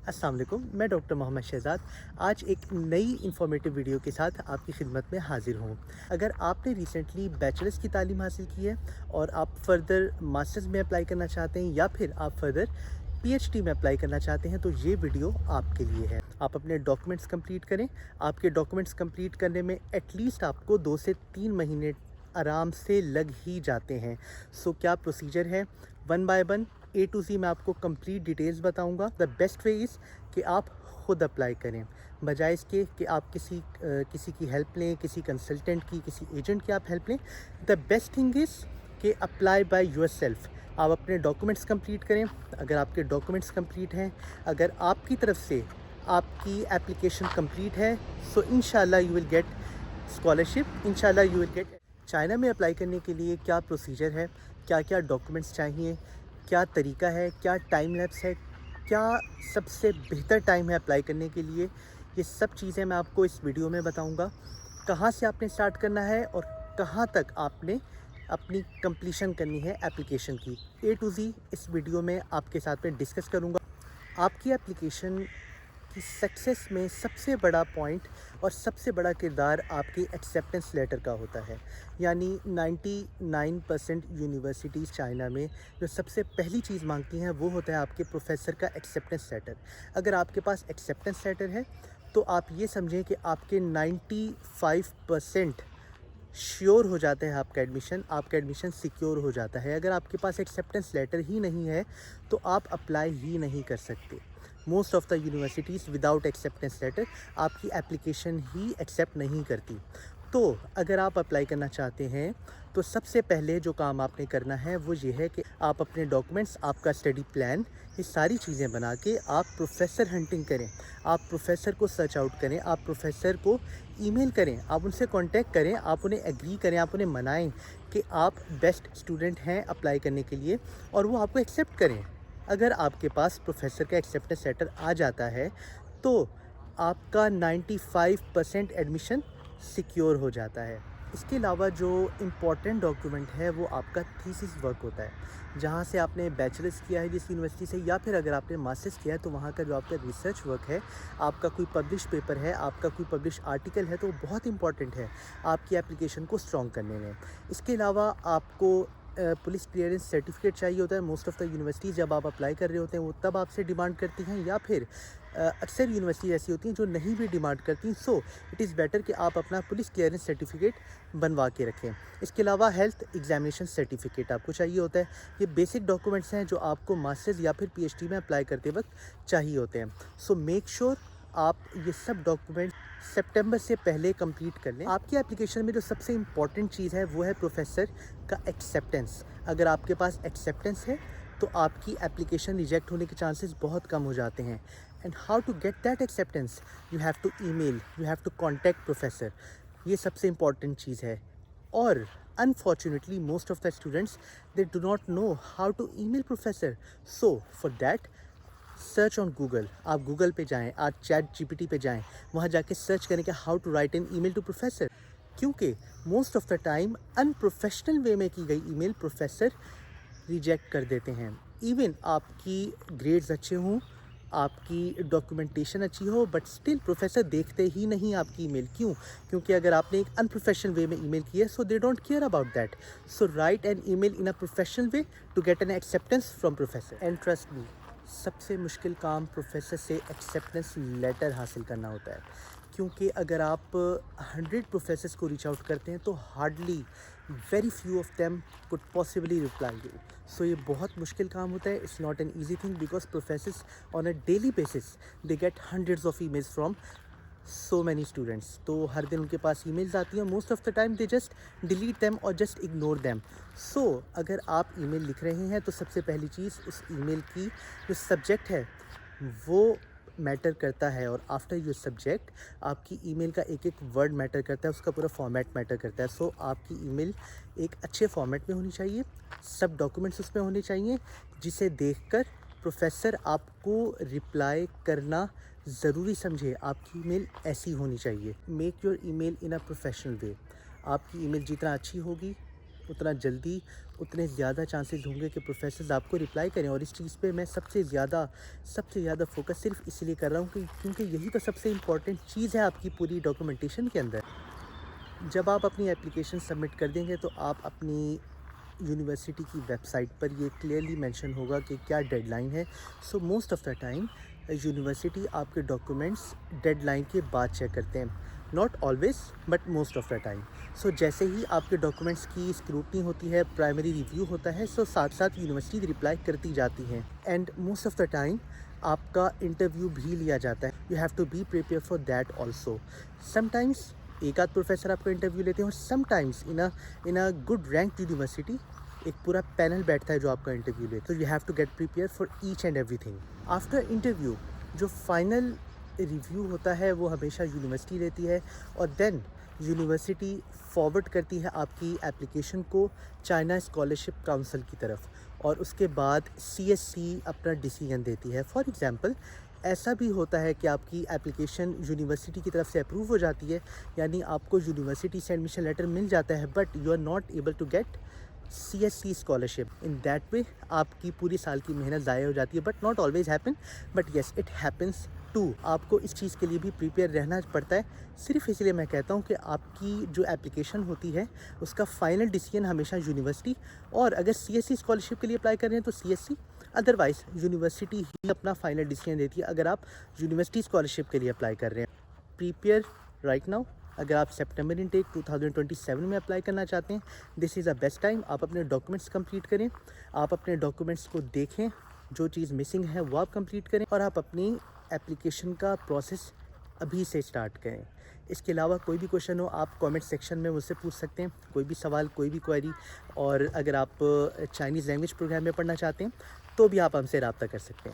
अस्सलाम वालेकुम, मैं डॉक्टर मोहम्मद शहज़ाद आज एक नई इन्फॉर्मेटिव वीडियो के साथ आपकी खिदमत में हाज़िर हूँ। अगर आपने रिसेंटली बैचलर्स की तालीम हासिल की है और आप फर्दर मास्टर्स में अप्लाई करना चाहते हैं या फिर आप फर्दर पीएचडी में अप्लाई करना चाहते हैं तो ये वीडियो आपके लिए है। आप अपने डॉक्यूमेंट्स कंप्लीट करें। आपके डॉक्यूमेंट्स कंप्लीट करने में एटलीस्ट आपको 2 से 3 महीने आराम से लग ही जाते हैं। सो क्या प्रोसीजर है, one by one A to Z मैं आपको कंप्लीट डिटेल्स बताऊंगा। द बेस्ट वे इज़ कि आप खुद अप्लाई करें बजाय इसके कि आप किसी की हेल्प लें, किसी कंसल्टेंट की, किसी एजेंट की आप हेल्प लें। द बेस्ट थिंग इज़ कि अप्लाई बाय योरसेल्फ। आप अपने डॉक्यूमेंट्स कंप्लीट करें। अगर आपके डॉक्यूमेंट्स कंप्लीट हैं, अगर आपकी तरफ से आपकी एप्लीकेशन कंप्लीट है, सो इंशाल्लाह यू विल गेट स्कॉलरशिप, इंशाल्लाह यू विल गेट। चाइना में अप्लाई करने के लिए क्या प्रोसीजर है, क्या क्या डॉक्यूमेंट्स चाहिए, क्या तरीका है, क्या टाइम लैप्स है, क्या सबसे बेहतर टाइम है अप्लाई करने के लिए, ये सब चीज़ें मैं आपको इस वीडियो में बताऊंगा। कहाँ से आपने स्टार्ट करना है और कहाँ तक आपने अपनी कंप्लीशन करनी है एप्लीकेशन की, ए टू ज़ी इस वीडियो में आपके साथ में डिस्कस करूंगा। आपकी एप्लीकेशन की सक्सेस में सबसे बड़ा पॉइंट और सबसे बड़ा किरदार आपकी एक्सेप्टेंस लेटर का होता है। यानी 99% यूनिवर्सिटीज़ चाइना में जो सबसे पहली चीज़ मांगती हैं वो होता है आपके प्रोफेसर का एक्सेप्टेंस लेटर। अगर आपके पास एक्सेप्टेंस लेटर है तो आप ये समझें कि आपके 95% श्योर हो जाता है आपका एडमिशन सिक्योर हो जाता है। अगर आपके पास एक्सेप्टेंस लेटर ही नहीं है तो आप अप्लाई ही नहीं कर सकते। Most of the universities without acceptance letter आपकी एप्लीकेशन ही एक्सेप्ट नहीं करती। तो अगर आप अप्लाई करना चाहते हैं तो सबसे पहले जो काम आपने करना है वो ये है कि आप अपने डॉक्यूमेंट्स, आपका स्टडी प्लान, ये सारी चीज़ें बना के आप प्रोफेसर हंटिंग करें। आप प्रोफेसर को सर्च आउट करें, आप प्रोफेसर को ईमेल करें, आप उनसे कांटेक्ट करें, आप उन्हें एग्री करें, आप उन्हें मनाएं कि आप बेस्ट स्टूडेंट हैं अप्लाई करने के लिए और वो आपको एक्सेप्ट करें। अगर आपके पास प्रोफेसर का एक्सेप्टेंस लेटर आ जाता है तो आपका 95% एडमिशन सिक्योर हो जाता है। इसके अलावा जो इम्पॉर्टेंट डॉक्यूमेंट है वो आपका थीसिस वर्क होता है। जहाँ से आपने बैचलर्स किया है जिस यूनिवर्सिटी से, या फिर अगर आपने मास्टर्स किया है तो वहाँ का जो आपका रिसर्च वर्क है, आपका कोई पब्लिश पेपर है, आपका कोई पब्लिश आर्टिकल है, तो वो बहुत इंपॉर्टेंट है आपकी एप्लीकेशन को स्ट्रॉन्ग करने में। इसके अलावा आपको पुलिस क्लियरेंस सर्टिफिकेट चाहिए होता है। मोस्ट ऑफ़ द यूनिवर्सिटीज़ जब आप अप्लाई कर रहे होते हैं वो तब आपसे डिमांड करती हैं, या फिर अक्सर यूनिवर्सिटीज़ ऐसी होती हैं जो नहीं भी डिमांड करती। सो इट इज़ बेटर कि आप अपना पुलिस क्लियरेंस सर्टिफिकेट बनवा के रखें। इसके अलावा हेल्थ एग्जामिनेशन सर्टिफिकेट आपको चाहिए होता है। ये बेसिक डॉक्यूमेंट्स हैं जो आपको मास्टर्स या फिर पीएचडी में अप्लाई करते वक्त चाहिए होते हैं। सो मेक श्योर आप ये सब डॉक्यूमेंट सितंबर से पहले कंप्लीट कर लें। आपकी एप्लीकेशन में जो सबसे इम्पॉर्टेंट चीज़ है वो है प्रोफेसर का एक्सेप्टेंस। अगर आपके पास एक्सेप्टेंस है तो आपकी एप्लीकेशन रिजेक्ट होने के चांसेस बहुत कम हो जाते हैं। And how to get that acceptance, you have to email, you have to contact professor. ये सबसे इम्पॉर्टेंट चीज़ है। और unfortunately most of the students they do not know how to email professor. So for that search on Google. आप Google पे जाएं, आप chat GPT पे जाएं, वहाँ जाके सर्च करें कि how to write an email to professor. क्योंकि most of the time unprofessional way में की गई ईमेल प्रोफेसर रिजेक्ट कर देते हैं। इवन आपकी ग्रेड्स अच्छे हों, आपकी डॉक्यूमेंटेशन अच्छी हो, बट स्टिल प्रोफेसर देखते ही नहीं आपकी ईमेल। क्यों? क्योंकि अगर आपने एक अनप्रोफेशनल वे में ईमेल की है so they don't care about that. So write an email in a professional way to get an acceptance from professor. And trust me, सबसे मुश्किल काम प्रोफेसर से एक्सेप्टेंस लेटर हासिल करना होता है। क्योंकि अगर आप 100 प्रोफेसर्स को रीच आउट करते हैं तो hardly very few of them could possibly reply you. So ये बहुत मुश्किल काम होता है। It's not an easy thing because professors on a daily basis they get hundreds of emails from so many students. तो हर दिन उनके पास ईमेल्स आती हैं। Most of the time they just delete them और जस्ट इग्नोर देम। सो अगर आप ईमेल लिख रहे हैं तो सबसे पहली चीज़ उस ईमेल की जो सब्जेक्ट है वो मैटर करता है, और आफ्टर योर सब्जेक्ट आपकी ईमेल का एक एक वर्ड मैटर करता है, उसका पूरा फॉर्मेट मैटर करता है। सो आपकी ईमेल एक अच्छे फॉर्मेट में होनी चाहिए, सब डॉक्यूमेंट्स उसमें होने चाहिए जिसे देखकर प्रोफेसर आपको रिप्लाई करना ज़रूरी समझे। आपकी ईमेल ऐसी होनी चाहिए। Make your email in a professional वे। आपकी ईमेल जितना अच्छी होगी اتنا جلدی اتنے زیادہ چانسز ہوں گے کہ پروفیسرز آپ کو رپلائی کریں. اور اس چیز پہ میں سب سے زیادہ فوکس صرف اس لیے کر رہا ہوں کیونکہ یہی تو سب سے امپورٹنٹ چیز ہے آپ کی پوری ڈاکومنٹیشن کے اندر. جب آپ اپنی اپلیکیشن سبمٹ کر دیں گے تو آپ اپنی یونیورسٹی کی ویب سائٹ پر یہ کلیئرلی مینشن ہوگا کہ کیا ڈیڈ لائن ہے. So most of the time university آپ کے ڈاکومنٹس ڈیڈ لائن کے بعد چیک کرتے ہیں. Not always but most of the time. So جیسے ہی آپ کے ڈاکومنٹس کی اسکروٹنی ہوتی ہے, پرائمری ریویو ہوتا ہے, سو ساتھ ساتھ یونیورسٹی رپلائی کرتی جاتی ہیں. And most of the time آپ کا انٹرویو بھی لیا جاتا ہے. You have to be prepare for that also. Sometimes ایک آدھ پروفیسر آپ کا انٹرویو لیتے ہیں, اور sometimes in a good rank university ایک پورا پینل بیٹھتا ہے جو آپ کا انٹرویو لیتے. تو you have to get prepare for each and everything. After interview جو فائنل ریویو ہوتا ہے وہ ہمیشہ یونیورسٹی لیتی ہے, اور دین یونیورسٹی فارورڈ کرتی ہے آپ کی اپلیکیشن کو چائنا اسکالرشپ کاؤنسل کی طرف, اور اس کے بعد CSC اپنا ڈیسیژن دیتی ہے. فار ایگزامپل ایسا بھی ہوتا ہے کہ آپ کی اپلیکیشن یونیورسٹی کی طرف سے اپروو ہو جاتی ہے, یعنی آپ کو یونیورسٹی سے ایڈمیشن لیٹر مل جاتا ہے, but you are not able to get CSC scholarship. In that way آپ کی پوری سال کی محنت ضائع ہو جاتی ہے. But not always happen, but yes it happens too. آپ کو اس چیز کے لیے بھی پریپیئر رہنا پڑتا ہے. صرف اس لیے میں کہتا ہوں کہ آپ کی جو اپلیکیشن ہوتی ہے اس کا فائنل ڈیسیژن ہمیشہ یونیورسٹی, اور اگر CSC اسکالرشپ کے لیے اپلائی کر رہے ہیں تو CSC, ادروائز یونیورسٹی ہی اپنا فائنل ڈیسیژن دیتی ہے اگر آپ یونیورسٹی اسکالرشپ کے لیے اپلائی کر رہے ہیں. Prepare right now. اگر آپ سپٹمبر انٹیک 2027 میں اپلائی کرنا چاہتے ہیں, دس از اے بیسٹ ٹائم. آپ اپنے ڈاکومنٹس کمپلیٹ کریں, آپ اپنے ڈاکومنٹس کو دیکھیں, جو چیز مسنگ ہے وہ آپ کمپلیٹ کریں, اور آپ اپنی اپلیکیشن کا پروسیس ابھی سے اسٹارٹ کریں. اس کے علاوہ کوئی بھی کویشچن ہو آپ کامنٹ سیکشن میں مجھ سے پوچھ سکتے ہیں, کوئی بھی سوال, کوئی بھی کوئری. اور اگر آپ چائنیز لینگویج پروگرام میں پڑھنا چاہتے ہیں تو بھی آپ ہم سے رابطہ کر سکتے ہیں.